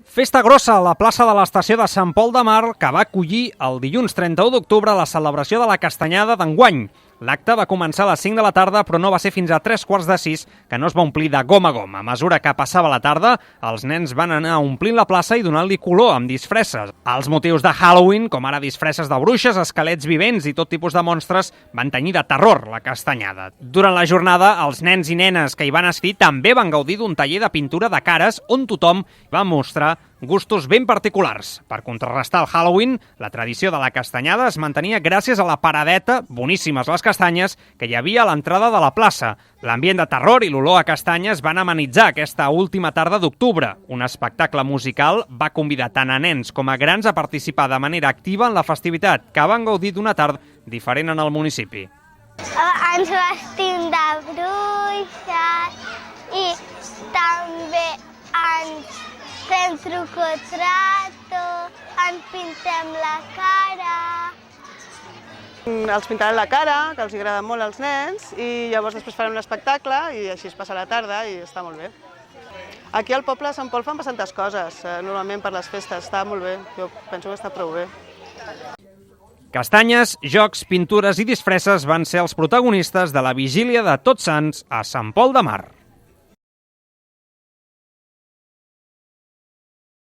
Festa grossa a la plaça de l'estació de Sant Pol de Mar, que va acollir el dilluns 31 d'octubre la celebració de la castanyada d'enguany. L'acte va començar a les 5 de la tarda, però no va ser fins a 3:45 que no es va omplir de gom a gom. A mesura que passava la tarda, els nens van anar omplint la plaça i donant-li color amb disfresses. Els motius de Halloween, com ara disfresses de bruixes, esquelets vivents i tot tipus de monstres, van tenyir de terror la castanyada. Durant la jornada, els nens i nenes que hi van assistir també van gaudir d'un taller de pintura de cares on tothom va mostrar gustos ben particulars. Per contrarrestar el Halloween, la tradició de la castanyada es mantenia gràcies a la paradeta, boníssimes les castanyes, que hi havia a l'entrada de la plaça. L'ambient de terror i l'olor a castanyes van amenitzar aquesta última tarda d'octubre. Un espectacle musical va convidar tant a nens com a grans a participar de manera activa en la festivitat, que van gaudir d'una tarda diferent en el municipi. Ens vestim de bruixes i també ens fem truco-trato, ens pintem la cara. Els pintaran la cara, que els agrada molt als nens, i llavors després farem l'espectacle i així es passa la tarda i està molt bé. Aquí al poble de Sant Pol fan bastantes coses, normalment per les festes, està molt bé, jo penso que està prou bé. Castanyes, jocs, pintures i disfresses van ser els protagonistes de la vigília de Tots Sants a Sant Pol de Mar.